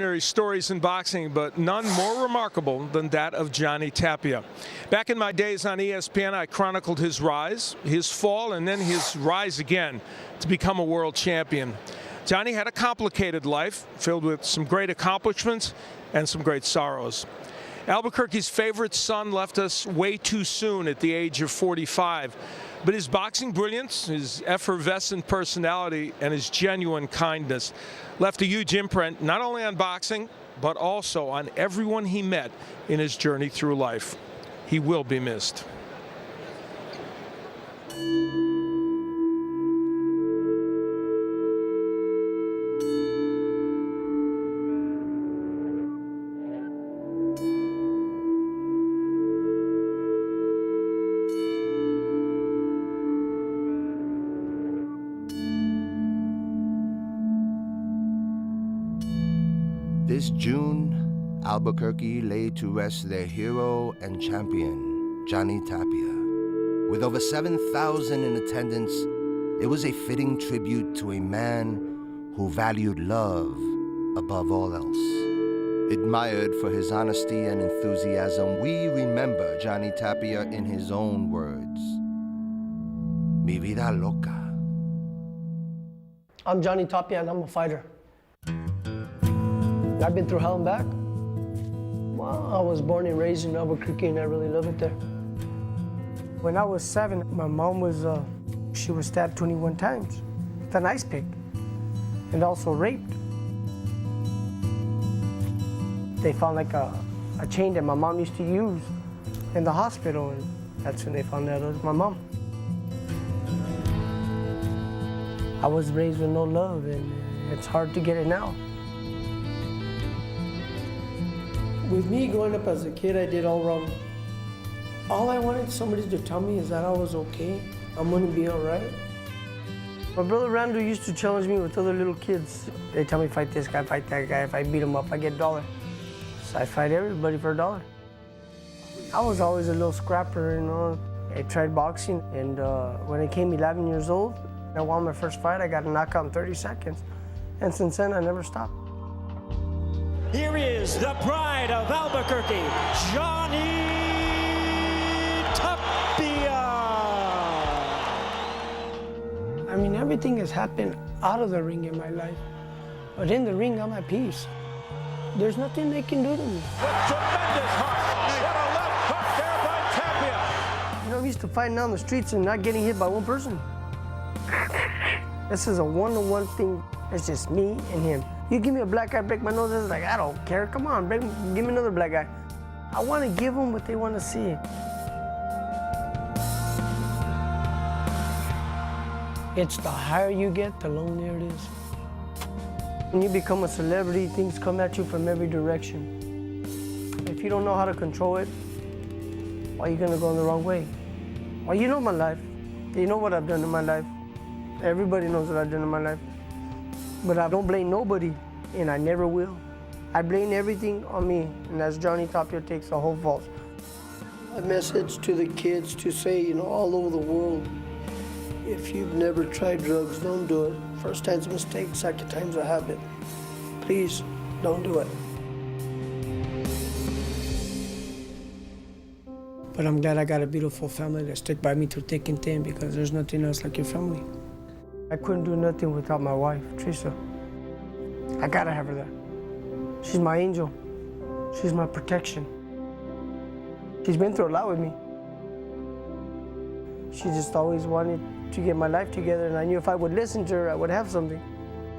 Stories in boxing, but none more remarkable than that of Johnny Tapia. Back in my days on ESPN, I chronicled his rise, his fall, and then his rise again to become a world champion. Johnny had a complicated life filled with some great accomplishments and some great sorrows. Albuquerque's favorite son left us way too soon at the age of 45. But his boxing brilliance, his effervescent personality, and his genuine kindness left a huge imprint not only on boxing, but also on everyone he met in his journey through life. He will be missed. This June, Albuquerque laid to rest their hero and champion, Johnny Tapia. With over 7,000 in attendance, it was a fitting tribute to a man who valued love above all else. Admired for his honesty and enthusiasm, we remember Johnny Tapia in his own words. Mi vida loca. I'm Johnny Tapia and I'm a fighter. I've been through hell and back. Well, I was born and raised in Albuquerque and I really love it there. When I was 7, my mom was, she was stabbed 21 times with an ice pick and also raped. They found like a chain that my mom used to use in the hospital, and that's when they found out it was my mom. I was raised with no love and it's hard to get it now. With me growing up as a kid, I did all wrong. All I wanted somebody to tell me is that I was okay. I'm gonna be all right. My brother Randall used to challenge me with other little kids. They tell me, fight this guy, fight that guy. If I beat him up, I get $1. So I fight everybody for $1. I was always a little scrapper, you know. I tried boxing, and when I came 11 years old, I won my first fight. I got a knockout in 30 seconds. And since then, I never stopped. Here is the pride of Albuquerque, Johnny Tapia. I mean, everything has happened out of the ring in my life. But in the ring, I'm at peace. There's nothing they can do to me. With tremendous heart. What a left hook there by Tapia. You know, I'm used to fighting down the streets and not getting hit by one person. This is a one-to-one thing. It's just me and him. You give me a black guy, break my nose, it's like, I don't care. Come on, give me another black guy. I want to give them what they want to see. It's the higher you get, the lonelier it is. When you become a celebrity, things come at you from every direction. If you don't know how to control it, why are you going to go in the wrong way? Well, you know my life. You know what I've done in my life. Everybody knows what I've done in my life. But I don't blame nobody, and I never will. I blame everything on me, and that's Johnny Tapia takes the whole fault. A message to the kids to say, you know, all over the world, if you've never tried drugs, don't do it. First time's a mistake, second time's a habit. Please, don't do it. But I'm glad I got a beautiful family that stick by me through thick and thin, because there's nothing else like your family. I couldn't do nothing without my wife, Teresa. I gotta have her there. She's my angel. She's my protection. She's been through a lot with me. She just always wanted to get my life together, and I knew if I would listen to her, I would have something.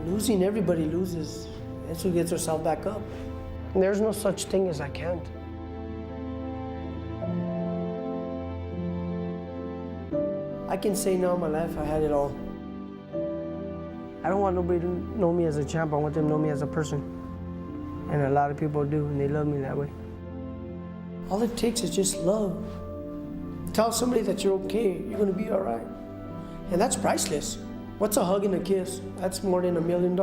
Losing, everybody loses. That's who gets herself back up. And there's no such thing as I can't. I can say now in my life I had it all. I don't want nobody to know me as a champ. I want them to know me as a person. And a lot of people do, and they love me that way. All it takes is just love. Tell somebody that you're okay, you're gonna be all right. And that's priceless. What's a hug and a kiss? That's more than $1 million.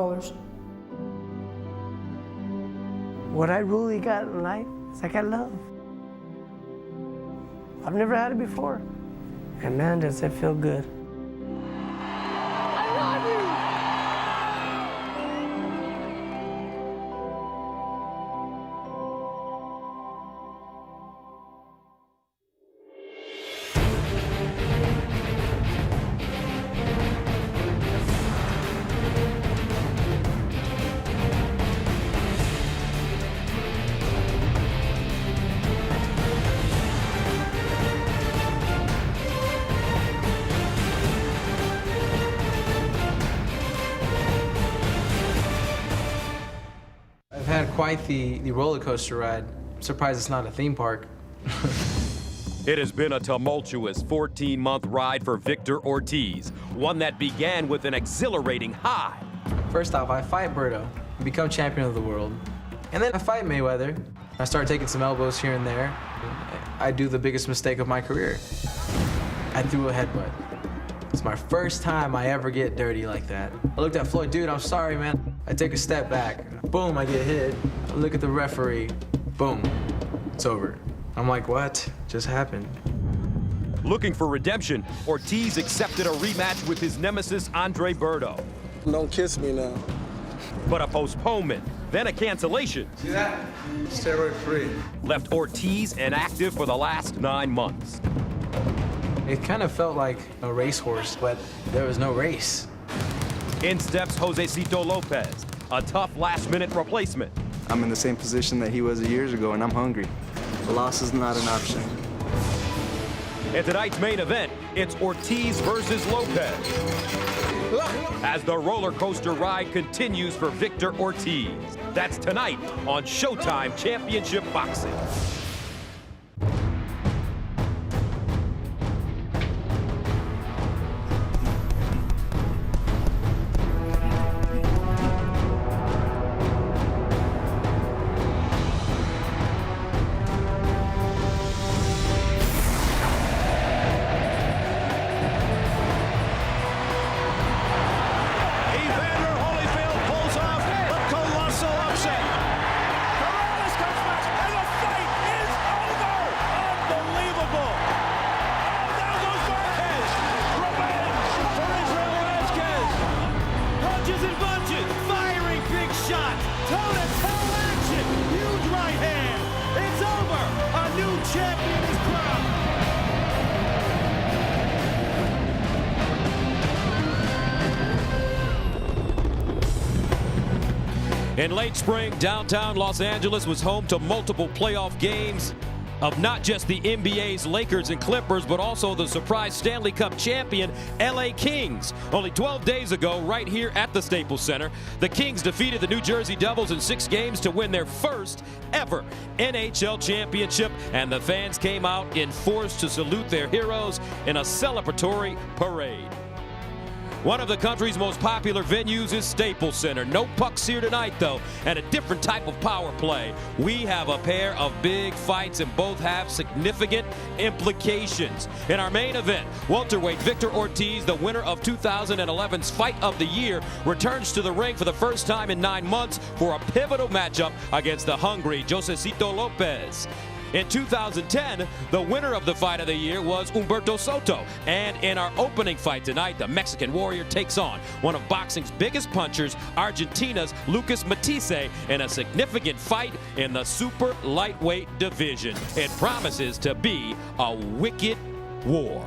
What I really got in life is I got love. I've never had it before. And man, does it feel good. I love you! had quite the roller coaster ride. I'm surprised it's not a theme park. It has been a tumultuous 14-month ride for Victor Ortiz, one that began with an exhilarating high. First off, I fight Berto, become champion of the world. And then I fight Mayweather. I start taking some elbows here and there. I do the biggest mistake of my career. I threw a headbutt. It's my first time I ever get dirty like that. I looked at Floyd, dude, I'm sorry, man. I take a step back. Boom, I get hit. I look at the referee. Boom, it's over. I'm like, what just happened? Looking for redemption, Ortiz accepted a rematch with his nemesis Andre Berto. Don't kiss me now. But a postponement, then a cancellation, See that? Steroid free. left Ortiz inactive for the last 9 months. It kind of felt like a racehorse, but there was no race. In steps Josecito Lopez, a tough last-minute replacement. I'm in the same position that he was years ago, and I'm hungry. A loss is not an option. In tonight's main event, it's Ortiz versus Lopez. As the roller coaster ride continues for Victor Ortiz. That's tonight on Showtime Championship Boxing. In late spring, downtown Los Angeles was home to multiple playoff games of not just the NBA's Lakers and Clippers, but also the surprise Stanley Cup champion LA Kings. Only 12 days ago, right here at the Staples Center, the Kings defeated the New Jersey Devils in 6 games to win their first ever NHL championship, and the fans came out in force to salute their heroes in a celebratory parade. One of the country's most popular venues is Staples Center. No pucks here tonight, though, and a different type of power play. We have a pair of big fights, and both have significant implications. In our main event, welterweight Victor Ortiz, the winner of 2011's Fight of the Year, returns to the ring for the first time in 9 months for a pivotal matchup against the hungry Josecito Lopez. In 2010, the winner of the Fight of the Year was Humberto Soto. And in our opening fight tonight, the Mexican Warrior takes on one of boxing's biggest punchers, Argentina's Lucas Matthysse, in a significant fight in the super lightweight division. It promises to be a wicked war.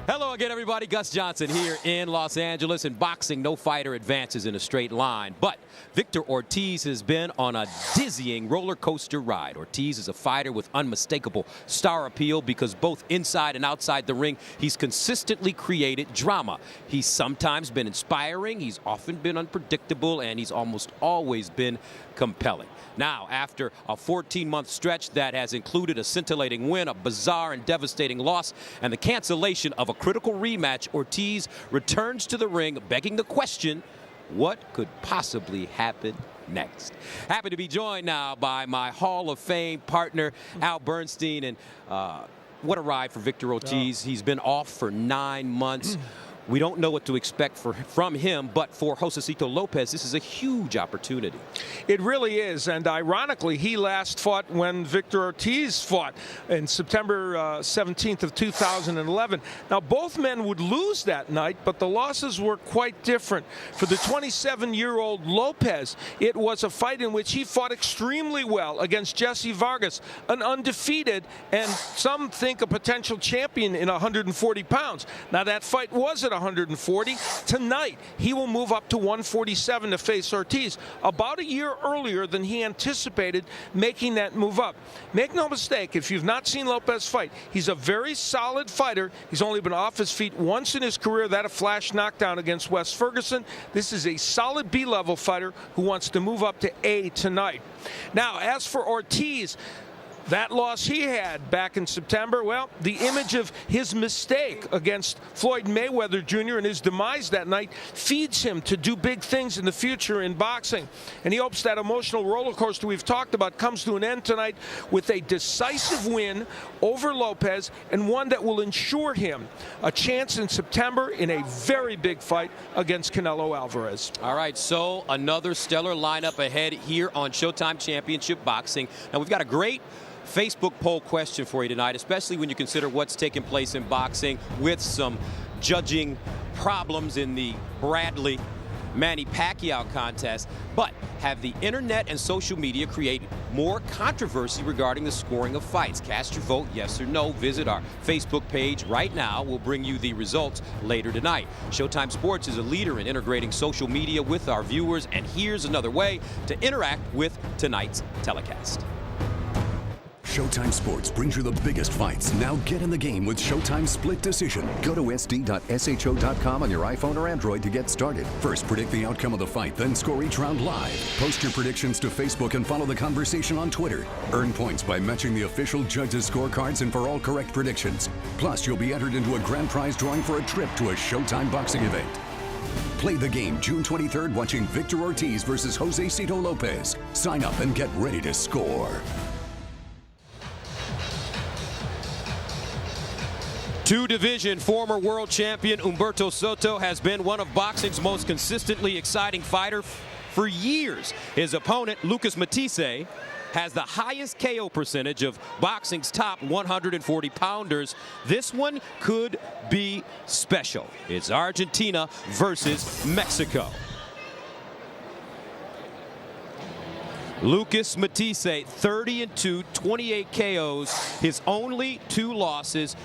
Hello again, everybody. Gus Johnson here in Los Angeles. In boxing, no fighter advances in a straight line. But Victor Ortiz has been on a dizzying roller coaster ride. Ortiz is a fighter with unmistakable star appeal because both inside and outside the ring, he's consistently created drama. He's sometimes been inspiring, he's often been unpredictable, and he's almost always been compelling. Now, after a 14-month stretch that has included a scintillating win, a bizarre and devastating loss, and the cancellation of a critical rematch, Ortiz returns to the ring, begging the question, what could possibly happen next? Happy to be joined now by my Hall of Fame partner, Al Bernstein, and what a ride for Victor Ortiz. He's been off for 9 months. We don't know what to expect from him, but for Josecito Lopez, this is a huge opportunity. It really is, and ironically, he last fought when Victor Ortiz fought in September 17th of 2011. Now, both men would lose that night, but the losses were quite different. For the 27-year-old Lopez, it was a fight in which he fought extremely well against Jesse Vargas, an undefeated, and some think a potential champion in 140 pounds. Now, that fight was at 140. Tonight, he will move up to 147 to face Ortiz, about a year earlier than he anticipated making that move up. Make no mistake, if you've not seen Lopez fight, he's a very solid fighter. He's only been off his feet once in his career, that a flash knockdown against Wes Ferguson. This is a solid B-level fighter who wants to move up to A tonight. Now, as for Ortiz, that loss he had back in September, well, the image of his mistake against Floyd Mayweather Jr. and his demise that night feeds him to do big things in the future in boxing. And he hopes that emotional roller coaster we've talked about comes to an end tonight with a decisive win over Lopez, and one that will ensure him a chance in September in a very big fight against Canelo Alvarez. All right, so another stellar lineup ahead here on Showtime Championship Boxing. Now, we've got a great Facebook poll question for you tonight, especially when you consider what's taking place in boxing with some judging problems in the Bradley Manny Pacquiao contest. But have the internet and social media created more controversy regarding the scoring of fights? Cast your vote, yes or no. Visit our Facebook page right now. We'll bring you the results later tonight. Showtime Sports is a leader in integrating social media with our viewers, and here's another way to interact with tonight's telecast. Showtime Sports brings you the biggest fights. Now get in the game with Showtime Split Decision. Go to sd.sho.com on your iPhone or Android to get started. First, predict the outcome of the fight, then score each round live. Post your predictions to Facebook and follow the conversation on Twitter. Earn points by matching the official judges' scorecards and for all correct predictions. Plus, you'll be entered into a grand prize drawing for a trip to a Showtime boxing event. Play the game June 23rd watching Victor Ortiz versus Jose Cito Lopez. Sign up and get ready to score. Two-division former world champion Humberto Soto has been one of boxing's most consistently exciting fighters for years. His opponent, Lucas Matthysse, has the highest KO percentage of boxing's top 140-pounders. This one could be special. It's Argentina versus Mexico. Lucas Matthysse, 30-2, 28 KOs. His only two losses,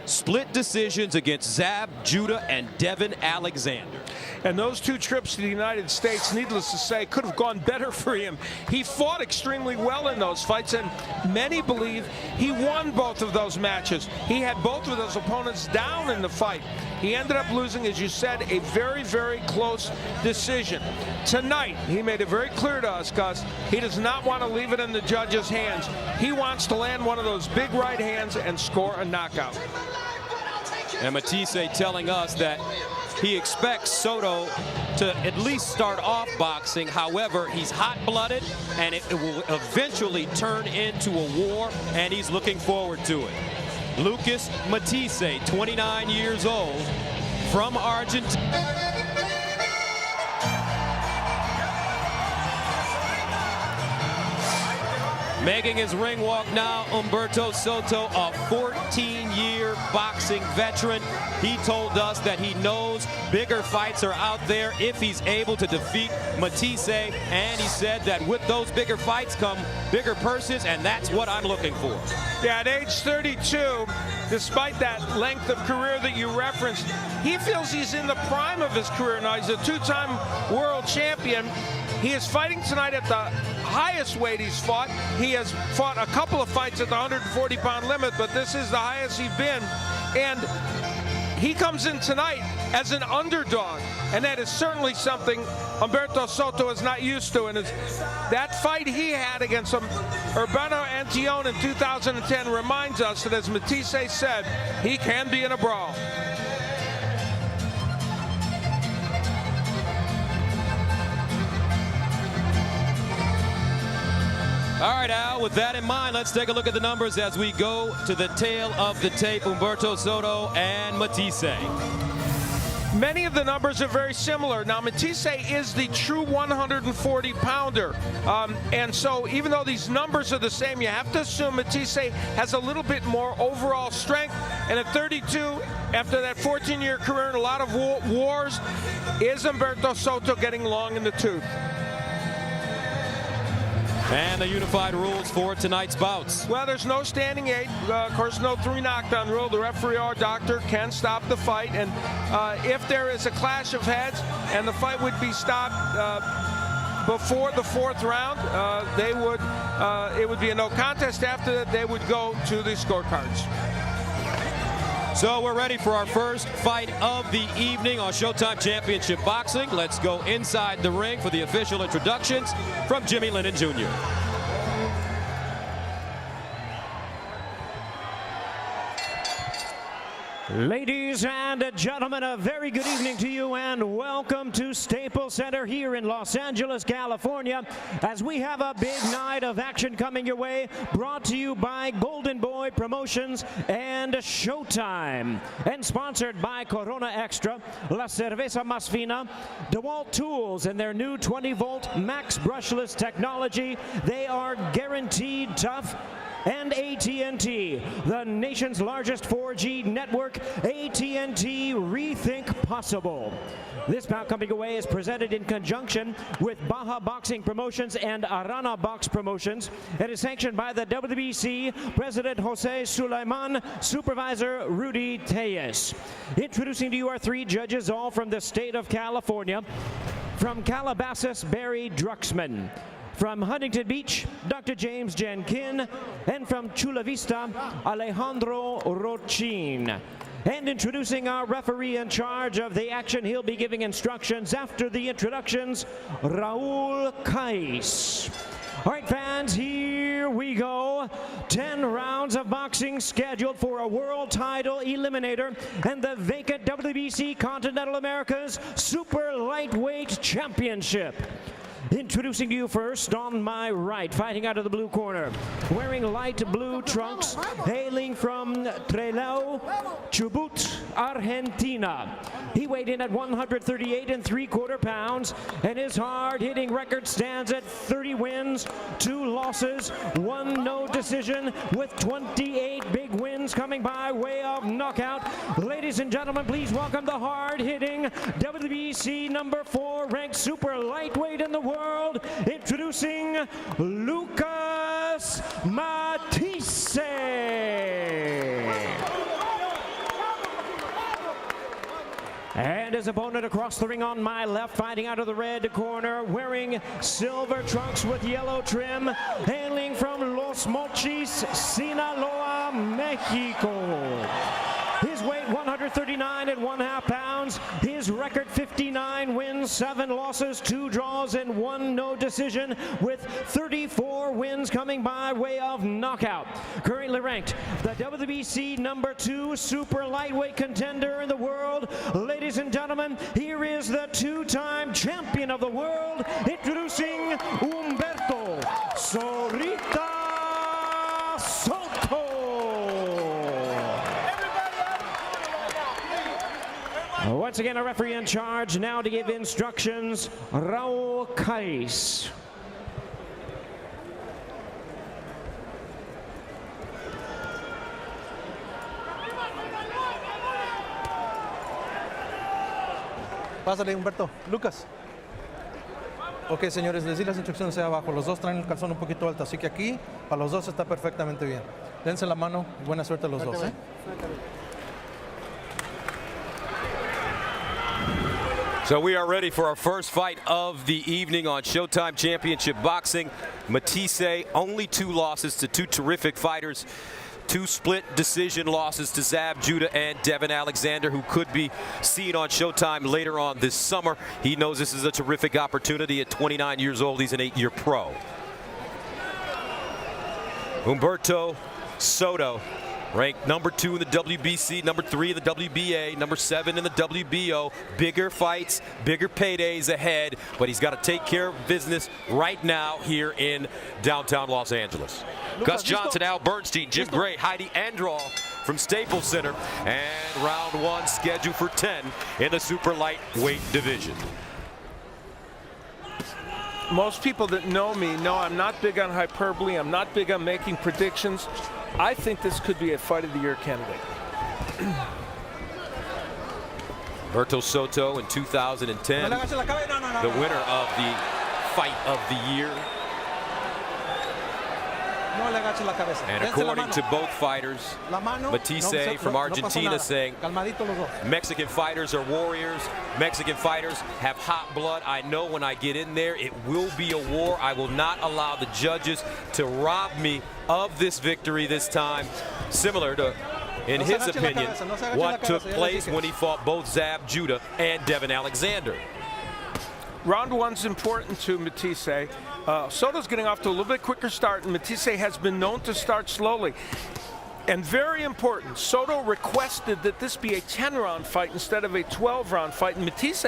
split decisions against Zab Judah and Devin Alexander. And those two trips to the United States, needless to say, could have gone better for him. He fought extremely well in those fights, and many believe he won both of those matches. He had both of those opponents down in the fight. He ended up losing, as you said, a very, very close decision. Tonight, he made it very clear to us, Gus, he does not want to leave it in the judges' hands. He wants to land one of those big right hands and score a knockout. And Matthysse telling us that he expects Soto to at least start off boxing. However, he's hot-blooded, and it will eventually turn into a war, and he's looking forward to it. Lucas Matthysse, 29 years old, from Argentina. Making his ring walk now, Humberto Soto, a 14-year boxing veteran. He told us that he knows bigger fights are out there if he's able to defeat Matthysse, and he said that with those bigger fights come bigger purses, and that's what I'm looking for. Yeah, at age 32, despite that length of career that you referenced, he feels he's in the prime of his career now. He's a two-time world champion. He is fighting tonight at the highest weight he's fought. He has fought a couple of fights at the 140-pound limit, but this is the highest he's been. And he comes in tonight as an underdog, and that is certainly something Humberto Soto is not used to. And that fight he had against Urbano Antillon in 2010 reminds us that, as Matthysse said, he can be in a brawl. All right, Al, with that in mind, let's take a look at the numbers as we go to the tail of the tape. Humberto Soto and Matthysse. Many of the numbers are very similar. Now, Matthysse is the true 140-pounder. And so even though these numbers are the same, you have to assume Matthysse has a little bit more overall strength. And at 32, after that 14-year career and a lot of wars, is Humberto Soto getting long in the tooth? And the unified rules for tonight's bouts. Well, there's no standing eight. Of course, no 3 knockdown rule. The referee or doctor can stop the fight. And if there is a clash of heads and the fight would be stopped before the 4th round, it would be a no contest. After that, they would go to the scorecards. So we're ready for our first fight of the evening on Showtime Championship Boxing. Let's go inside the ring for the official introductions from Jimmy Lennon Jr. Ladies and gentlemen, a very good evening to you and welcome to Staples Center here in Los Angeles, California, as we have a big night of action coming your way, brought to you by Golden Boy Promotions and Showtime, and sponsored by Corona Extra, La Cerveza Más Fina, DeWalt Tools and their new 20-volt max brushless technology. They are guaranteed tough. And AT&T, the nation's largest 4G network, AT&T Rethink Possible. This bout coming away is presented in conjunction with Baja Boxing Promotions and Arana Box Promotions. It is sanctioned by the WBC, President Jose Sulaiman, Supervisor Rudy Tellez. Introducing to you our 3 judges, all from the state of California. From Calabasas, Barry Druxman. From Huntington Beach, Dr. James Jenkin, and from Chula Vista, Alejandro Rochin. And introducing our referee in charge of the action, he'll be giving instructions after the introductions, Raul Kais. All right, fans, here we go. 10 rounds of boxing scheduled for a world title eliminator and the vacant WBC Continental America's Super Lightweight Championship. Introducing to you first on my right, fighting out of the blue corner, wearing light blue trunks, hailing from Trelew, Chubut, Argentina. He weighed in at 138 3/4 pounds, and his hard-hitting record stands at 30 wins, 2 losses, 1 no decision, with 28 big wins coming by way of knockout. Ladies and gentlemen, please welcome the hard-hitting WBC number 4 ranked super lightweight in the world, introducing Lucas Matthysse. And his opponent across the ring on my left, fighting out of the red corner, wearing silver trunks with yellow trim, hailing from Los Mochis, Sinaloa, Mexico. His weight 139 1/2 pounds. His record 59 wins, 7 losses, 2 draws, and 1 no decision, with 34 wins coming by way of knockout. Currently ranked the WBC number 2 super lightweight contender in the world. Ladies and gentlemen, here is the 2-time champion of the world, introducing Humberto Soto. Once again, a referee in charge now to give instructions, Raul Kais. Pásale, Humberto. Lucas. Ok, señores, les di las instrucciones ahí abajo. Los dos traen el calzón un poquito alto, así que aquí, para los dos está perfectamente bien. Dense la mano y buena suerte a los dos, ¿eh? So we are ready for our first fight of the evening on Showtime Championship Boxing. Matthysse, only 2 losses to 2 terrific fighters. 2 split decision losses to Zab Judah and Devin Alexander, who could be seen on Showtime later on this summer. He knows this is a terrific opportunity. At 29 years old, he's an 8-year pro. Humberto Soto, ranked number 2 in the WBC, number 3 in the WBA, number 7 in the WBO. Bigger fights, bigger paydays ahead, but he's got to take care of business right now here in downtown Los Angeles. Gus Johnson, Al Bernstein, Jim Gray, Heidi Androl from Staples Center, and round 1 scheduled for 10 in the super lightweight division. Most people that know me know I'm not big on hyperbole. I'm not big on making predictions. I think this could be a Fight of the Year candidate. Humberto Soto in 2010, the winner of the Fight of the Year. No le agaches la cabeza. And Dense la according mano. to both fighters, La mano, Matthysse from no Argentina pasa nada. saying, Calmadito los dos. Mexican fighters are warriors. Mexican fighters have hot blood. I know when I get in there, it will be a war. I will not allow the judges to rob me of this victory this time. Similar to, in No se his agache la opinion, cabeza, no se agache what la took cabeza, ya le place dije. when he fought both Zab Judah and Devin Alexander. Round one's important to Matthysse. Soto's getting off to a little bit quicker start, and Matthysse has been known to start slowly. And very important, Soto requested that this be a 10-round fight instead of a 12-round fight, and Matthysse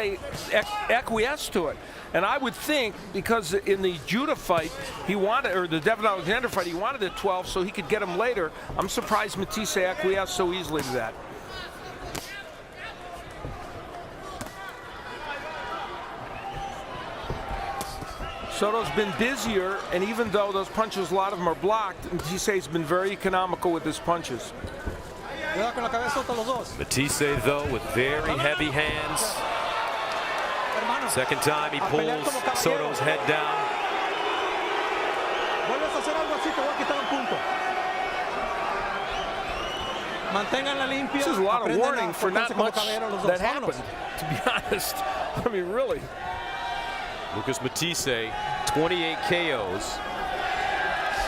acquiesced to it. And I would think, because in the Judah fight, he wanted, or the Devin Alexander fight, he wanted a 12 so he could get him later. I'm surprised Matthysse acquiesced so easily to that. Soto's been busier, and even though those punches, a lot of them are blocked, Matthysse been very economical with his punches. Cuidado con la cabeza los dos. Matthysse, though, with very heavy hands. Hermano. Second time he A pelear pulls como caballero. Soto's head down. Vuelves a hacer algo así, te voy a quitar un punto. Manténganla limpia. This is a lot of Aprendan warning a for portarse not como much caballero los dos. that Vámonos. happened, to be honest. I mean, really. Lucas Matthysse, 28 KOs,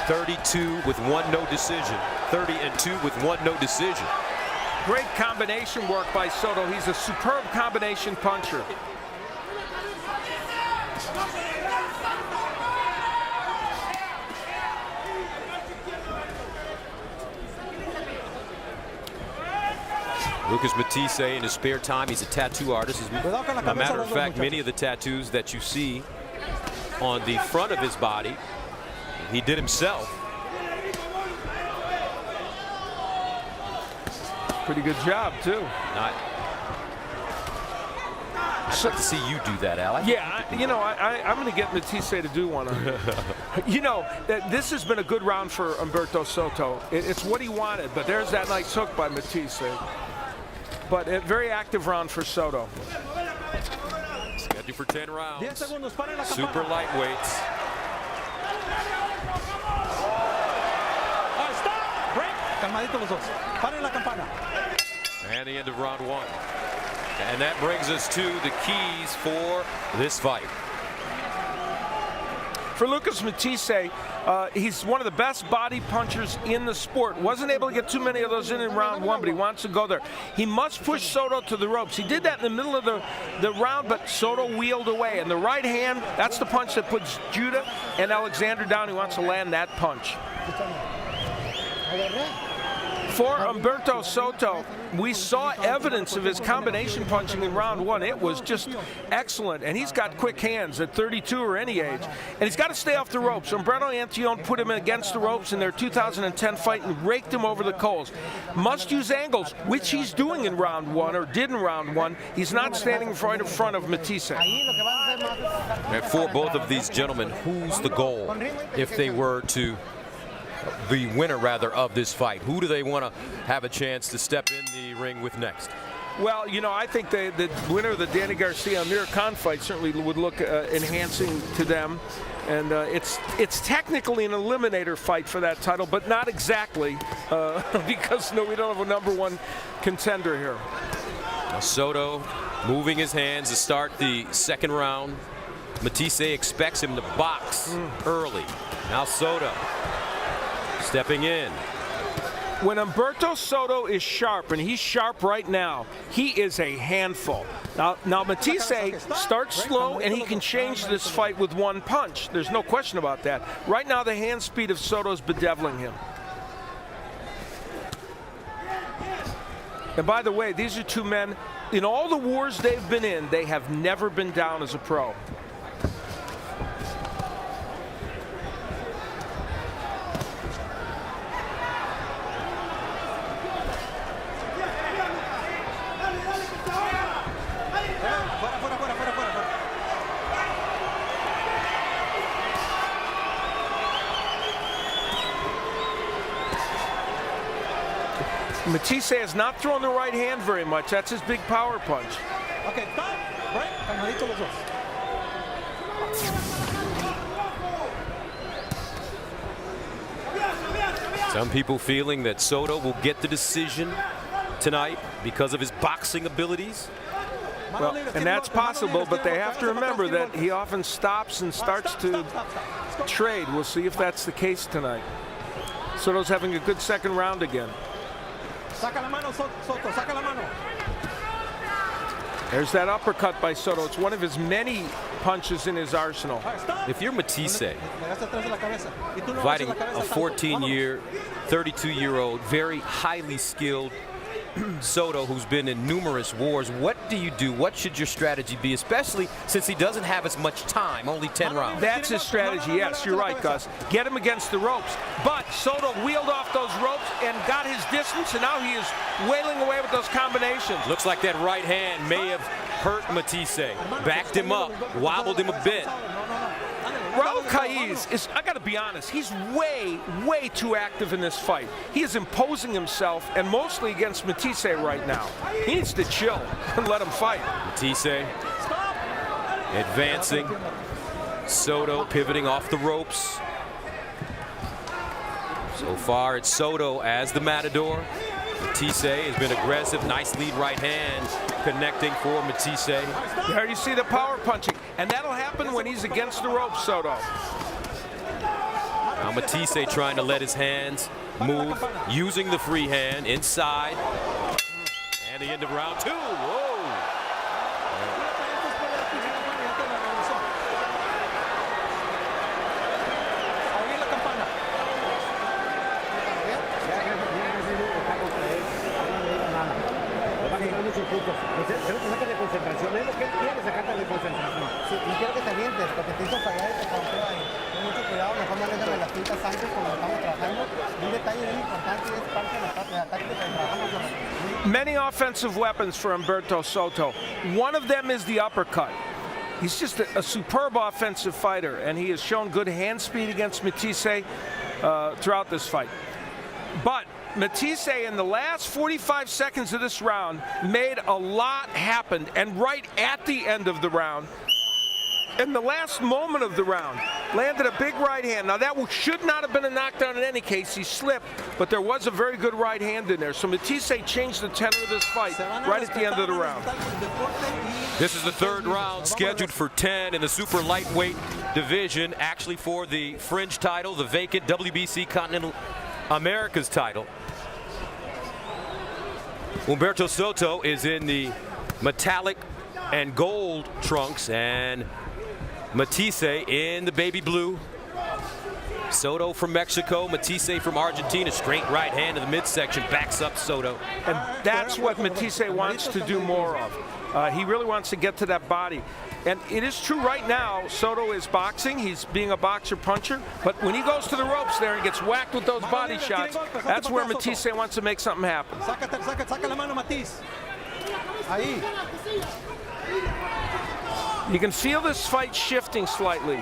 32 with 1 no decision, 30-2 with 1 no decision. Great combination work by Soto. He's a superb combination puncher. Lucas Matthysse, in his spare time, he's a tattoo artist. As a matter of fact, many of the tattoos that you see on the front of his body, he did himself. Pretty good job, too. I'd like to see you do that, Al. Yeah, I'm going to get Matthysse to do one. This has been a good round for Humberto Soto. It's what he wanted, but there's that nice hook by Matthysse. But a very active round for Soto. Scheduled for 10 rounds. 10 segundos, paren la Super campana. lightweights. Stop! Break! Calmadito los dos. Paren la campana. And the end of round 1. And that brings us to the keys for this fight. For Lucas Matthysse, he's one of the best body punchers in the sport. Wasn't able to get too many of those in round 1, but he wants to go there. He must push Soto to the ropes. He did that in the middle of the round, but Soto wheeled away. And the right hand, that's the punch that puts Judah and Alexander down. He wants to land that punch. For Humberto Soto, we saw evidence of his combination punching in round 1. It was just excellent, and he's got quick hands at 32 or any age. And he's got to stay off the ropes. Humberto Antillon put him against the ropes in their 2010 fight and raked him over the coals. Must use angles, which he's doing in round 1, or did in round 1. He's not standing right in front of Matthysse. And for both of these gentlemen, who's the goal if they were to the winner, rather, of this fight? Who do they want to have a chance to step in the ring with next? Well, I think the winner of the Danny Garcia-Amir Khan fight certainly would look enhancing to them. And it's technically an eliminator fight for that title, but not exactly because we don't have a #1 contender here. Now Soto moving his hands to start the second round. Matthysse expects him to box early. Now Soto stepping in. When Humberto Soto is sharp, and he's sharp right now, he is a handful. Now Matthysse starts slow, and he can change this fight with one punch. There's no question about that. Right now, the hand speed of Soto is bedeviling him. And by the way, these are two men, in all the wars they've been in, they have never been down as a pro. Matthysse has not thrown the right hand very much. That's his big power punch. Okay, stop. Break. Calmadito los dos. Some people feeling that Soto will get the decision tonight because of his boxing abilities. Well, and that's possible, but they have to remember that he often stops and starts to trade. We'll see if that's the case tonight. Soto's having a good second round again. There's that uppercut by Soto. It's one of his many punches in his arsenal. If you're Matthysse, fighting a 14-year, 32-year-old, very highly skilled Soto, who's been in numerous wars, what do you do? What should your strategy be, especially since he doesn't have as much time, only 10 rounds? That's his strategy, yes, you're right, Gus. Get him against the ropes. But Soto wheeled off those ropes and got his distance, and now he is wailing away with those combinations. Looks like that right hand may have hurt Matthysse. Backed him up, wobbled him a bit. Raul Caiz is, I gotta be honest, he's way too active in this fight. He is imposing himself, and mostly against Matthysse right now. He needs to chill and let him fight. Matthysse advancing. Soto pivoting off the ropes. So far, it's Soto as the matador. Matthysse has been aggressive. Nice lead right hand connecting for Matthysse. There you see the power punching. And that'll happen when he's against the ropes, Soto. Now Matthysse trying to let his hands move, using the free hand inside. And the end of round 2. Whoa. Many offensive weapons for Humberto Soto. One of them is the uppercut. He's just a superb offensive fighter, and he has shown good hand speed against Matthysse throughout this fight. But Matthysse, in the last 45 seconds of this round, made a lot happen, and right at the end of the round, in the last moment of the round, landed a big right hand. Now that should not have been a knockdown in any case. He slipped, but there was a very good right hand in there. So Matthysse changed the tenor of this fight right at the end of the round. This is the third round, scheduled for 10 in the super lightweight division, actually for the fringe title, the vacant WBC Continental Americas title. Humberto Soto is in the metallic and gold trunks, and Matthysse in the baby blue. Soto from Mexico, Matthysse from Argentina. Straight right hand in the midsection, backs up Soto. And that's what Matthysse wants to do more of. He really wants to get to that body. And it is true right now, Soto is boxing. He's being a boxer-puncher. But when he goes to the ropes there and gets whacked with those body shots, that's where Matthysse wants to make something happen. You can feel this fight shifting slightly.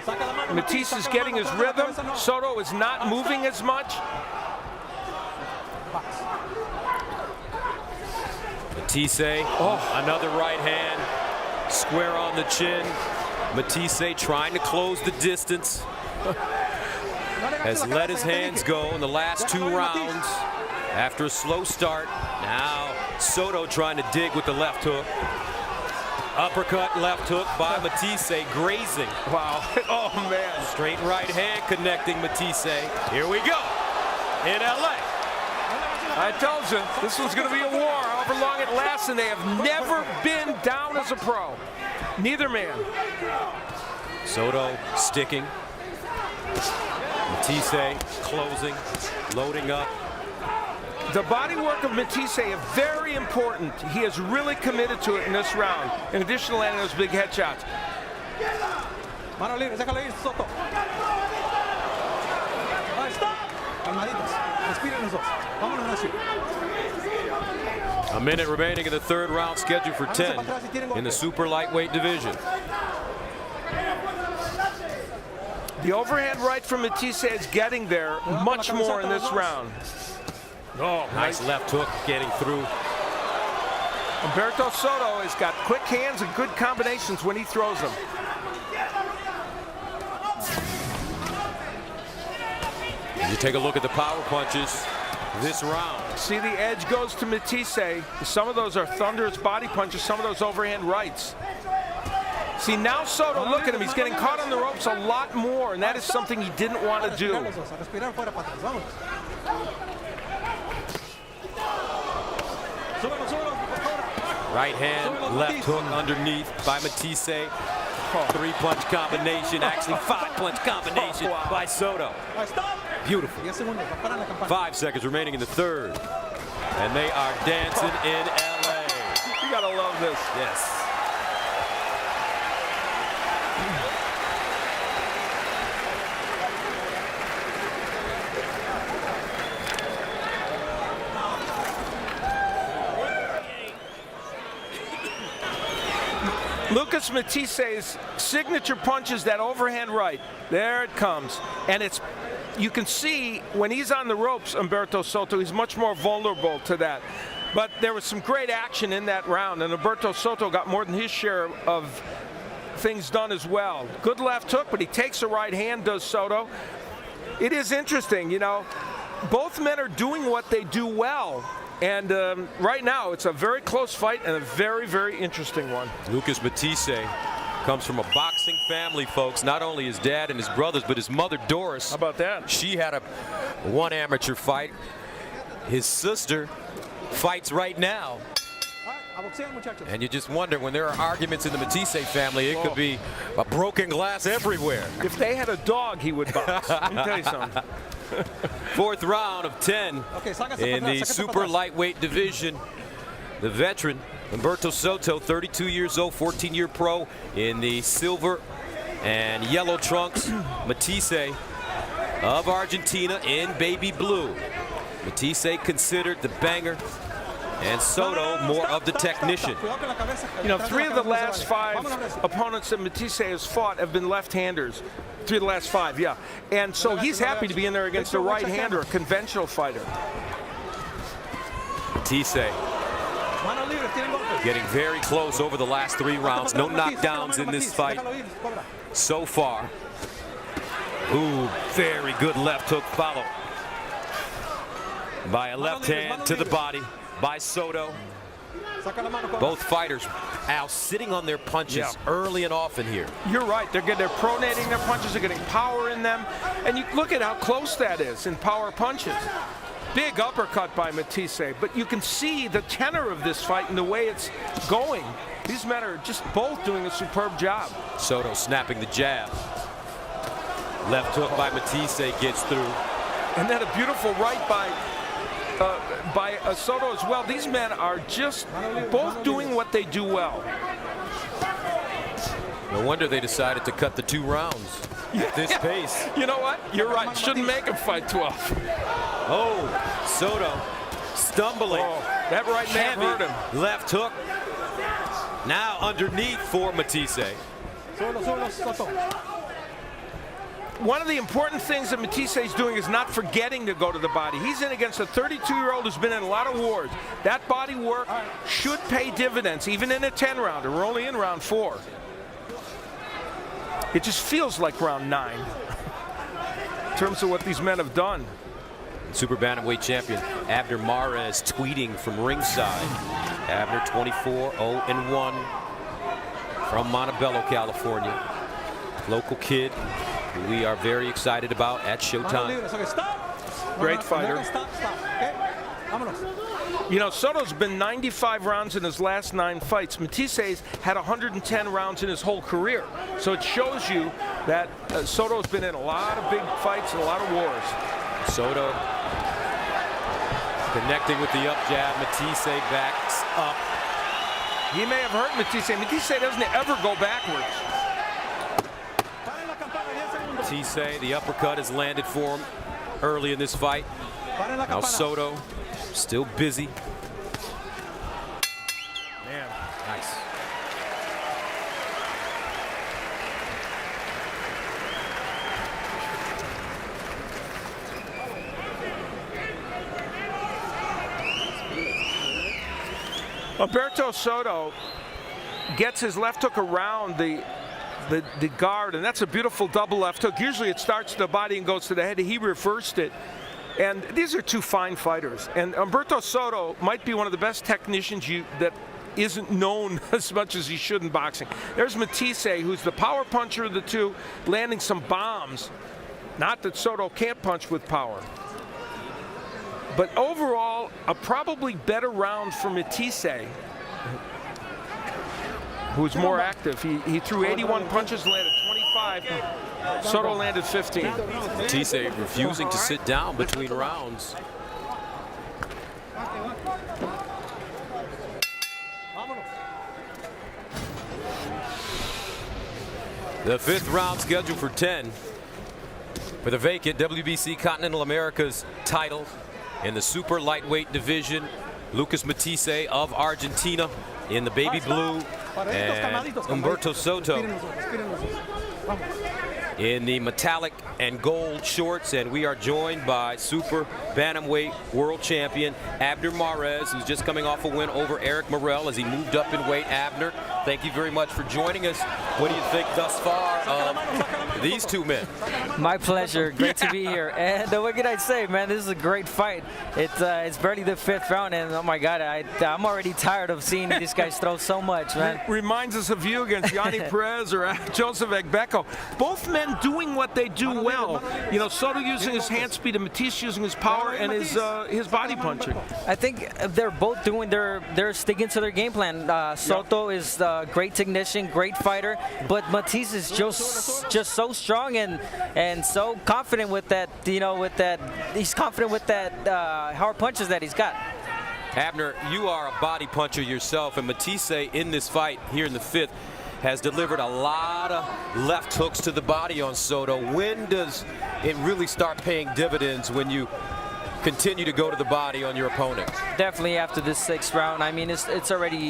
Matthysse is getting his rhythm. Soto is not moving as much. Matthysse, another right hand, square on the chin. Matthysse trying to close the distance. Has let his hands go in the last 2 rounds after a slow start. Now Soto trying to dig with the left hook. Uppercut, left hook by Matthysse, grazing. Wow. Oh, man. Straight right hand connecting Matthysse. Here we go in LA. I told you, this one's going to be a war, however long it lasts, and they have never been down as a pro. Neither man. Soto sticking. Matthysse closing, loading up. The body work of Matthysse is very important. He is really committed to it in this round, in addition to landing those big headshots. A minute remaining in the third round, scheduled for 10 in the super lightweight division. The overhand right from Matthysse is getting there much more in this round. Oh, nice left hook getting through. Humberto Soto has got quick hands and good combinations when he throws them. You take a look at the power punches this round. See, the edge goes to Matthysse. Some of those are thunderous body punches, some of those overhand rights. See, now Soto, look at him. He's getting caught on the ropes a lot more, and that is something he didn't want to do. Right hand, left hook underneath by Matthysse. 3-punch combination, actually 5-punch combination by Soto. Beautiful. 5 seconds remaining in the third. And they are dancing in LA. You gotta love this. Yes. Lucas Matthyse's signature punch is that overhand right. There it comes. And you can see when he's on the ropes, Humberto Soto, he's much more vulnerable to that. But there was some great action in that round, and Humberto Soto got more than his share of things done as well. Good left hook, but he takes a right hand, does Soto. It is interesting, you know, both men are doing what they do well. And right now, it's a very close fight and a very, very interesting one. Lucas Matthysse comes from a boxing family, folks. Not only his dad and his brothers, but his mother, Doris. How about that? She had one amateur fight. His sister fights right now. And you just wonder, when there are arguments in the Matthysse family, it could be a broken glass everywhere. If they had a dog, he would box. Let me tell you something. Fourth round of 10 in the super lightweight division. The veteran, Humberto Soto, 32 years old, 14-year pro in the silver and yellow trunks. Matthysse of Argentina in baby blue. Matthysse considered the banger, and Soto more of the technician. You know, 3 of the last 5 opponents that Matthysse has fought have been left-handers. 3 of the last 5, yeah. And so he's happy to be in there against a right-hander, a conventional fighter. Matthysse getting very close over the last 3 rounds. No knockdowns in this fight so far. Ooh, very good left hook follow by a left hand to the body by Soto. Both fighters, Al, sitting on their punches early and often here. You're right. They're pronating their punches. They're getting power in them. And you look at how close that is in power punches. Big uppercut by Matthysse. But you can see the tenor of this fight and the way it's going. These men are just both doing a superb job. Soto snapping the jab. Left hook by Matthysse gets through. And then a beautiful right by Soto as well. These men are just both doing what they do well. No wonder they decided to cut the 2 rounds at this pace. You know what? You're right. Shouldn't make them fight 12. Oh, Soto stumbling. Oh, that right hand hurt him. Left hook. Now underneath for Matthysse. One of the important things that Matthysse is doing is not forgetting to go to the body. He's in against a 32-year-old who's been in a lot of wars. That body work should pay dividends, even in a 10-rounder. We're only in round 4. It just feels like round 9 in terms of what these men have done. Super bantamweight champion Abner Mares tweeting from ringside. Abner 24-0-1 from Montebello, California. Local kid who we are very excited about at Showtime. Great fighter. You know, Soto's been 95 rounds in his last 9 fights. Matthysse had 110 rounds in his whole career. So it shows you that Soto's been in a lot of big fights and a lot of wars. Soto connecting with the up jab. Matthysse backs up. He may have hurt Matthysse. Matthysse doesn't ever go backwards. Matthysse, the uppercut has landed for him early in this fight. Now Soto still busy. Man, nice. Humberto Soto gets his left hook around the guard, and that's a beautiful double left hook. Usually it starts to the body and goes to the head. He reversed it. And these are two fine fighters. And Humberto Soto might be one of the best technicians that isn't known as much as he should in boxing. There's Matthysse, who's the power puncher of the two, landing some bombs. Not that Soto can't punch with power. But overall, a probably better round for Matthysse, who's more active. He threw 81 punches, landed 25. Soto landed 15. Matthysse refusing to sit down between rounds. The fifth round scheduled for 10 for the vacant WBC Continental Americas title in the super lightweight division. Lucas Matthysse of Argentina in the baby blue, and Humberto Soto in the metallic and gold shorts. And we are joined by super bantamweight world champion Abner Mares, who's just coming off a win over Eric Morrell as he moved up in weight. Abner, thank you very much for joining us. What do you think thus far of these two men? My pleasure. Great to be here. And what can I say, man? This is a great fight. It's barely the fifth round, and oh my God, I'm already tired of seeing these guys throw so much, man. Reminds us of you against Yanni Perez or Joseph Agbeko. Both men doing what they do well. You know, Soto using his hand speed and Matthysse using his power and his body punching. I think they're both doing they're sticking to their game plan. Soto is a great technician, great fighter, but Matthysse is just so strong and so confident with that. You know, he's confident with that hard punches that he's got. Abner, you are a body puncher yourself, and Matthysse in this fight here in the fifth has delivered a lot of left hooks to the body on Soto. When does it really start paying dividends when you continue to go to the body on your opponent? Definitely after this sixth round. I mean, it's already,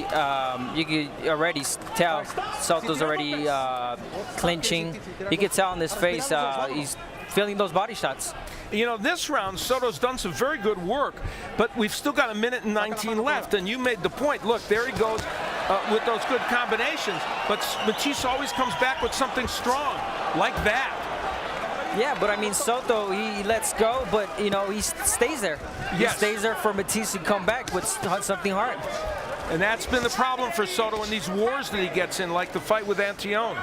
you can already tell Soto's already clinching. You can tell on his face he's feeling those body shots. You know, this round, Soto's done some very good work, but we've still got 1 minute and 19 left, and you made the point. Look, there he goes with those good combinations, but Matthysse always comes back with something strong, like that. Yeah, but I mean, Soto, he lets go, but, you know, he stays there. Yes. He stays there for Matthysse to come back with something hard. And that's been the problem for Soto in these wars that he gets in, like the fight with Antillon.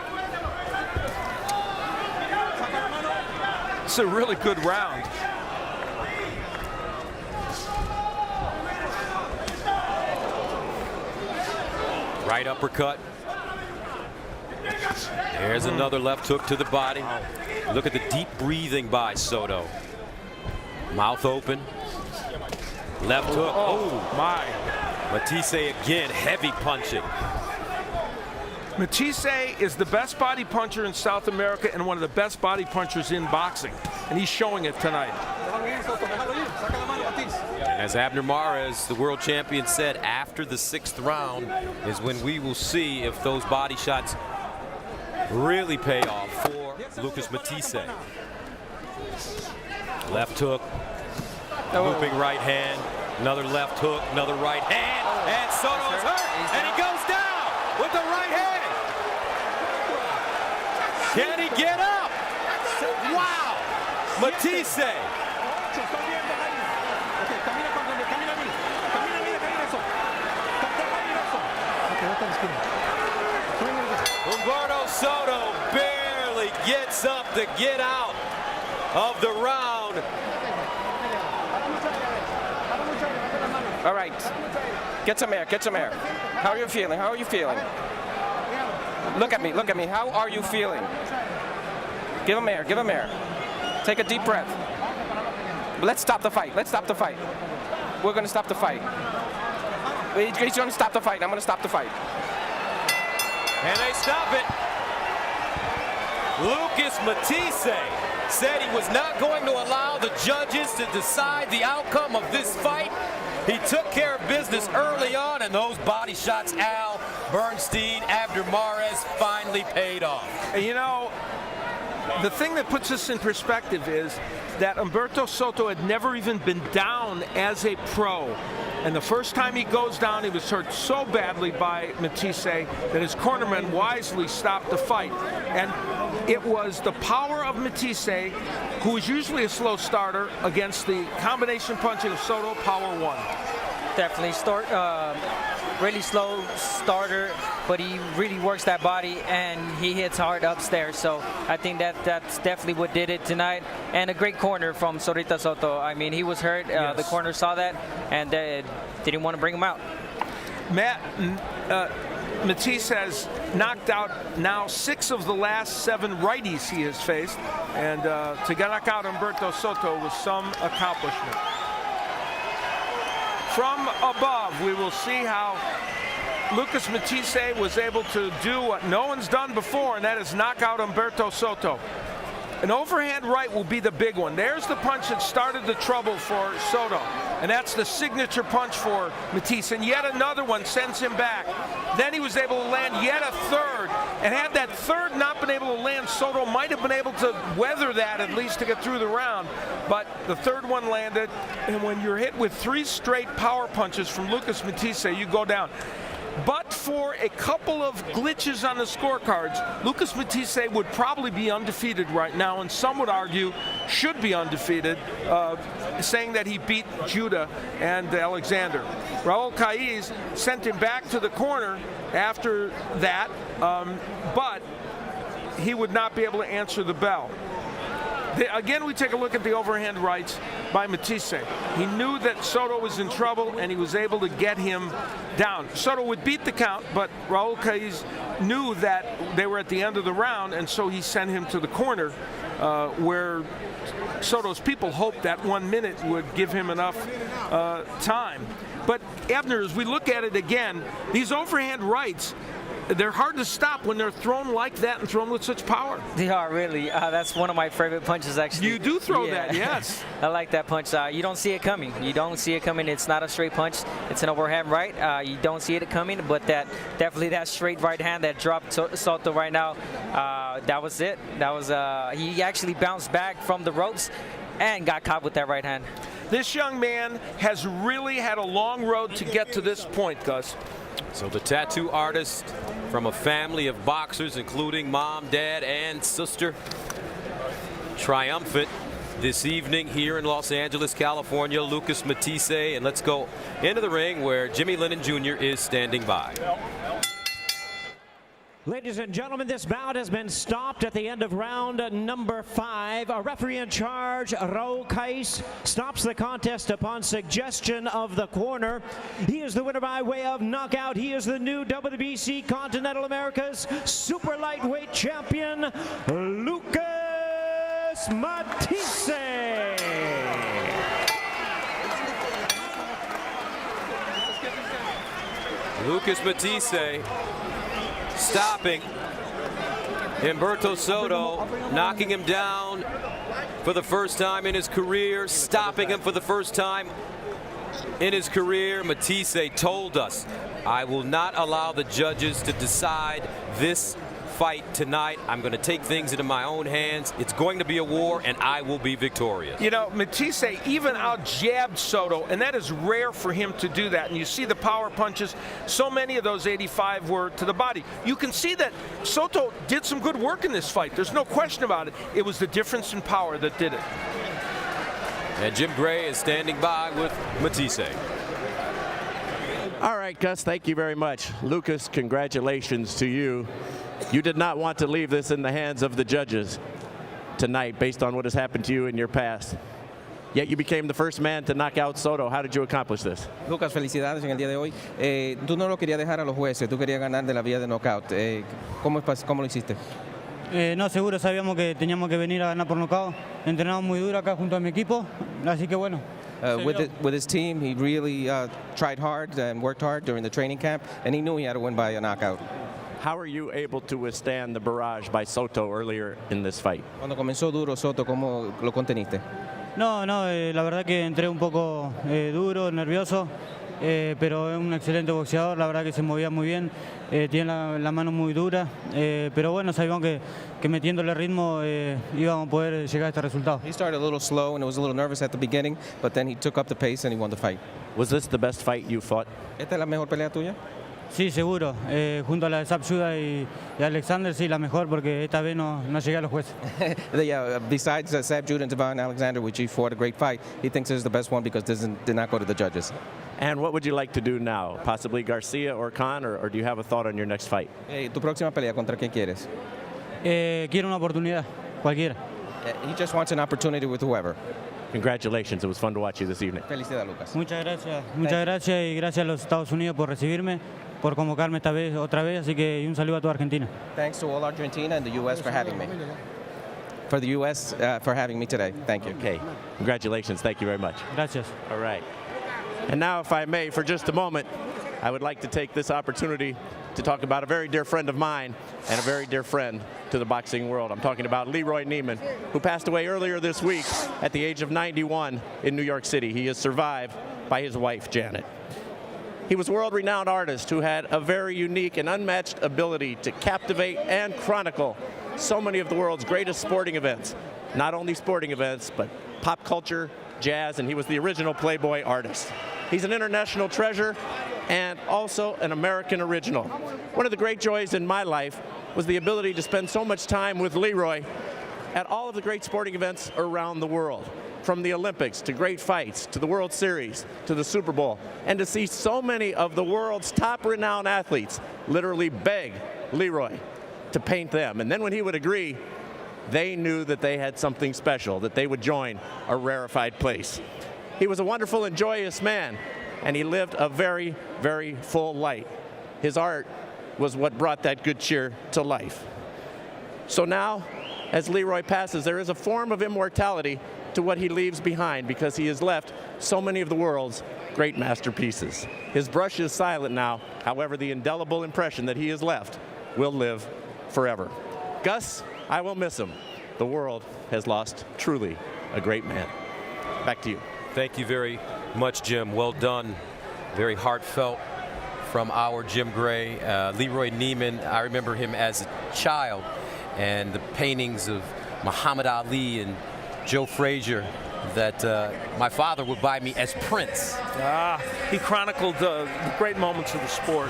It's a really good round. Right uppercut. There's another left hook to the body. Look at the deep breathing by Soto. Mouth open. Left hook. Oh my. Matthysse again, heavy punching. Matthysse is the best body puncher in South America and one of the best body punchers in boxing, and he's showing it tonight. As Abner Mares, the world champion, said, after the sixth round is when we will see if those body shots really pay off for Lucas Matthysse. Left hook, looping right hand, another left hook, another right hand, and Soto is hurt, and he goes down with the right hand. Can he get up? Wow! Matthysse. Humberto Soto barely gets up to get out of the round. All right, get some air, get some air. How are you feeling? How are you feeling? Look at me, look at me. How are you feeling? Give him air, give him air. Take a deep breath. Let's stop the fight, let's stop the fight. We're gonna stop the fight. He's gonna stop the fight, I'm gonna stop the fight. And they stop it. Lucas Matthysse said he was not going to allow the judges to decide the outcome of this fight. He took care of business early on, and those body shots, Al, Bernstein, Abner Mares, finally paid off. You know, the thing that puts this in perspective is that Humberto Soto had never even been down as a pro. And the first time he goes down, he was hurt so badly by Matthysse that his cornerman wisely stopped the fight. And it was the power of Matthysse, who is usually a slow starter, against the combination punching of Soto, power one. Definitely really slow starter, but he really works that body and he hits hard upstairs. So I think that's definitely what did it tonight. And a great corner from Humberto Soto. I mean, he was hurt. Yes. The corner saw that and didn't want to bring him out. Matthysse has knocked out now 6 of the last 7 righties he has faced, and to knock out Humberto Soto was some accomplishment. From above, we will see how Lucas Matthysse was able to do what no one's done before, and that is knock out Humberto Soto. An overhand right will be the big one. There's the punch that started the trouble for Soto, and that's the signature punch for Matthysse, and yet another one sends him back. Then he was able to land yet a third, and had that third not been able to land, Soto might have been able to weather that at least to get through the round, but the third one landed, and when you're hit with 3 straight power punches from Lucas Matthysse, you go down. But for a couple of glitches on the scorecards, Lucas Matthysse would probably be undefeated right now, and some would argue should be undefeated, saying that he beat Judah and Alexander. Raul Caiz sent him back to the corner after that, but he would not be able to answer the bell. Again, we take a look at the overhand rights by Matthysse. He knew that Soto was in trouble, and he was able to get him down. Soto would beat the count, but Raul Caiz knew that they were at the end of the round, and so he sent him to the corner where Soto's people hoped that 1 minute would give him enough time. But, Abner, as we look at it again, these overhand rights, they're hard to stop when they're thrown like that and thrown with such power. They are, really. That's one of my favorite punches, actually. You do throw that, yes. I like that punch. You don't see it coming. You don't see it coming. It's not a straight punch. It's an overhand right. You don't see it coming, but definitely that straight right hand that dropped Soto right now, that was it. That was he actually bounced back from the ropes and got caught with that right hand. This young man has really had a long road to get to this point, Gus. So the tattoo artist from a family of boxers, including mom, dad, and sister, triumphant this evening here in Los Angeles, California, Lucas Matthysse. And let's go into the ring where Jimmy Lennon Jr. is standing by. Ladies and gentlemen, this bout has been stopped at the end of round number 5. A referee in charge, Raul Caiz, stops the contest upon suggestion of the corner. He is the winner by way of knockout. He is the new WBC Continental America's super lightweight champion, Lucas Matthysse. Lucas Matthysse stopping Humberto Soto, knocking him down for the first time in his career, stopping him for the first time in his career. Matthysse told us, I will not allow the judges to decide this fight tonight. I'm going to take things into my own hands. It's going to be a war, and I will be victorious. You know, Matthysse even out-jabbed Soto, and that is rare for him to do that. And you see the power punches. So many of those 85 were to the body. You can see that Soto did some good work in this fight. There's no question about it. It was the difference in power that did it. And Jim Gray is standing by with Matthysse. All right, Gus, thank you very much. Lucas, congratulations to you. You did not want to leave this in the hands of the judges tonight based on what has happened to you in your past. Yet you became the first man to knock out Soto. How did you accomplish this? Lucas, felicidades en el día de hoy. Tú no lo querías dejar a los jueces, tú querías ganar de la vía de knockout. ¿Cómo lo hiciste? No, seguro sabíamos que teníamos que venir a ganar por nocaut. Entrenamos muy duro acá junto a mi equipo, así que bueno. With his team, he really tried hard and worked hard during the training camp, and he knew he had to win by a knockout. How are you able to withstand the barrage by Soto earlier in this fight? Cuando comenzó duro Soto, ¿cómo lo conteniste? No, la verdad que entré un poco duro, nervioso, pero es un excelente boxeador, la verdad que se movía muy bien, tiene la mano muy dura, pero bueno, sabíamos que metiéndole ritmo íbamos a poder llegar a este resultado. He started a little slow and was a little nervous at the beginning, but then he took up the pace and he won the fight. Was this the best fight you fought? ¿Esta es la mejor pelea tuya? Sí, seguro. Junto a la de Sapsuda y Alexander, sí, la mejor porque esta vez no llegué a los jueces. Besides Sab Judah and Devon Alexander, which he fought a great fight, he thinks this is the best one because did not go to the judges. And what would you like to do now? Possibly Garcia or Khan, or do you have a thought on your next fight? ¿Tu próxima pelea contra quién quieres? Quiero una oportunidad, cualquiera. He just wants an opportunity with whoever. Congratulations. It was fun to watch you this evening. Felicidades, Lucas. Muchas gracias y gracias a los Estados Unidos por recibirme, por convocarme otra vez, así que y un saludo a toda Argentina. Thanks to all Argentina and the U.S. for having me. For the U.S. For having me today. Thank you. Okay. Congratulations. Thank you very much. Gracias. All right. And now, if I may, for just a moment, I would like to take this opportunity to talk about a very dear friend of mine and a very dear friend to the boxing world. I'm talking about Leroy Neiman, who passed away earlier this week at the age of 91 in New York City. He is survived by his wife, Janet. He was a world-renowned artist who had a very unique and unmatched ability to captivate and chronicle so many of the world's greatest sporting events. Not only sporting events, but pop culture, jazz, and he was the original Playboy artist. He's an international treasure and also an American original. One of the great joys in my life was the ability to spend so much time with Leroy at all of the great sporting events around the world, from the Olympics to great fights to the World Series to the Super Bowl, and to see so many of the world's top renowned athletes literally beg Leroy to paint them. And then when he would agree, they knew that they had something special, that they would join a rarefied place. He was a wonderful and joyous man, and he lived a very, very full life. His art was what brought that good cheer to life. So now, as Leroy passes, there is a form of immortality to what he leaves behind because he has left so many of the world's great masterpieces. His brush is silent now. However, the indelible impression that he has left will live forever. Gus, I will miss him. The world has lost truly a great man. Back to you. Thank you very much, Jim. Well done. Very heartfelt from our Jim Gray. Leroy Neiman, I remember him as a child, and the paintings of Muhammad Ali and Joe Frazier that my father would buy me as Prince. He chronicled the great moments of the sport.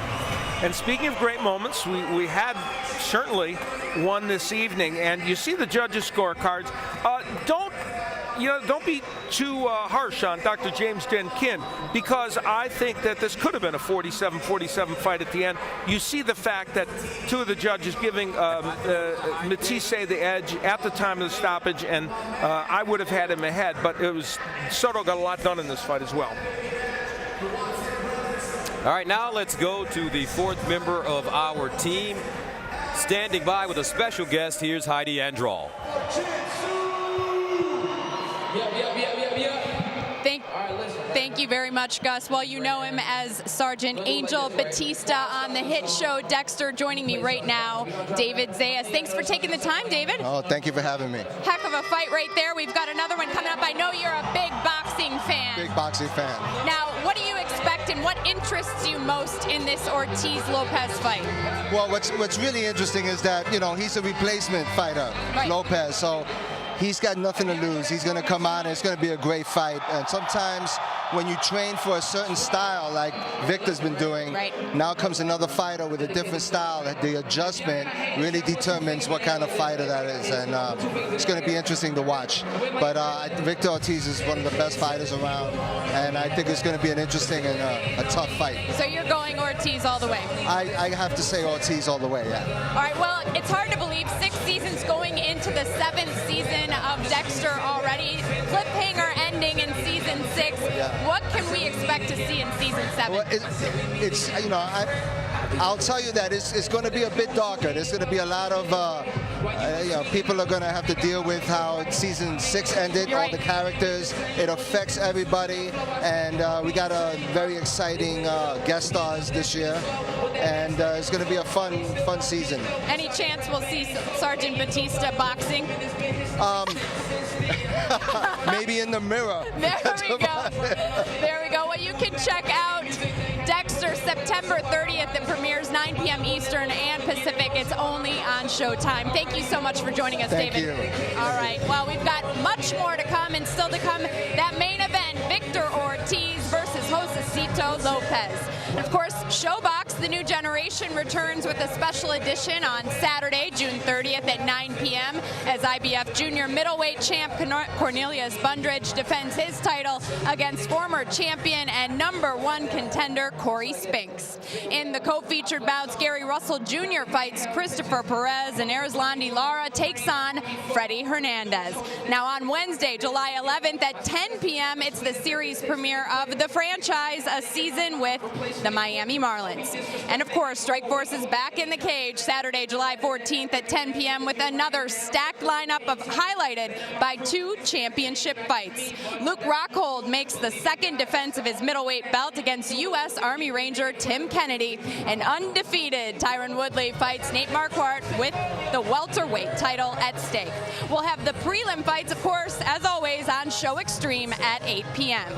And speaking of great moments, we had certainly one this evening, and you see the judges' scorecards. Don't be too harsh on Dr. James Denkin, because I think that this could have been a 47-47 fight at the end. You see the fact that two of the judges giving Matthysse the edge at the time of the stoppage, and I would have had him ahead, but Soto got a lot done in this fight as well. All right, now let's go to the fourth member of our team. Standing by with a special guest, here's Heidi Andral. Thank you very much, Gus. Well, you know him as Sergeant Angel Batista on the hit show Dexter. Joining me right now, David Zayas. Thanks for taking the time, David. Oh, thank you for having me. Heck of a fight right there. We've got another one coming up. I know you're a big boxing fan. Big boxing fan. Now, what do you expect and what interests you most in this Ortiz-Lopez fight? Well, what's really interesting is that, he's a replacement fighter, right. Lopez. So he's got nothing to lose. He's going to come out and it's going to be a great fight. And sometimes when you train for a certain style, like Victor's been doing, right. Now comes another fighter with a different style. The adjustment really determines what kind of fighter that is. And it's going to be interesting to watch. But Victor Ortiz is one of the best fighters around. And I think it's going to be an interesting and a tough fight. So you're going Ortiz all the way? I have to say Ortiz all the way, yeah. All right, well, it's hard to believe 6 seasons going into the 7th season of Dexter already. Cliffhanger ending in season 6. Yeah. What can we expect to see in season 7? Well, it's I'll tell you that it's going to be a bit darker. There's going to be a lot of people are going to have to deal with how season 6 ended. All the characters, it affects everybody, and we got a very exciting guest stars this year, and it's going to be a fun season. Any chance we'll see Sergeant Batista boxing? Maybe in the mirror. There we go. There we go. Well, you can check out Dexter September 30th. It premieres 9 p.m. Eastern and Pacific. It's only on Showtime. Thank you so much for joining us, David. Thank you. All right. Well, we've got much more to come, and still to come, that main event, Victor Ortiz versus Josecito Lopez. And of course, ShowBox, The New Generation returns with a special edition on Saturday, June 30th at 9 p.m. as IBF junior middleweight champ Cornelius Bundridge defends his title against former champion and #1 contender Corey Spinks. In the co-featured bouts, Gary Russell Jr. fights Christopher Perez and Erislandy Lara takes on Freddie Hernandez. Now on Wednesday, July 11th at 10 p.m., it's the series premiere of The Franchise, a season with the Miami Marlins. And of course, Strikeforce is back in the cage Saturday, July 14th at 10 p.m. with another stacked lineup highlighted by 2 championship fights. Luke Rockhold makes the second defense of his middleweight belt against U.S. Army Ranger Tim Kennedy, and undefeated Tyron Woodley fights Nate Marquardt with the welterweight title at stake. We'll have the prelim fights, of course, as always, on Show Extreme at 8 p.m.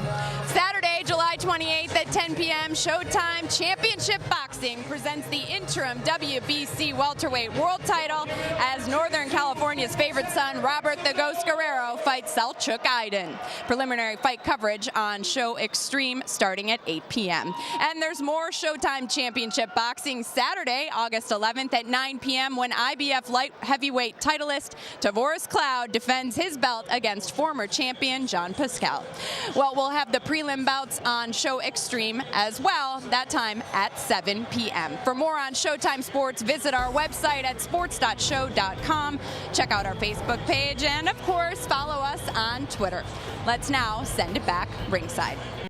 Saturday, July 28th at 10 p.m., Showtime Championship Boxing presents the interim WBC welterweight world title as Northern California's favorite son, Robert the Ghost Guerrero, fights Selçuk Aydın. Preliminary fight coverage on Show Extreme starting at 8 p.m. And there's more Showtime Championship Boxing Saturday, August 11th at 9 p.m. when IBF light heavyweight titleist Tavoris Cloud defends his belt against former champion John Pascal. Well, we'll have the prelim bouts on Show Extreme as well, that time at 7 p.m. For more on Showtime Sports, visit our website at sports.show.com. Check out our Facebook page and, of course, follow us on Twitter. Let's now send it back ringside.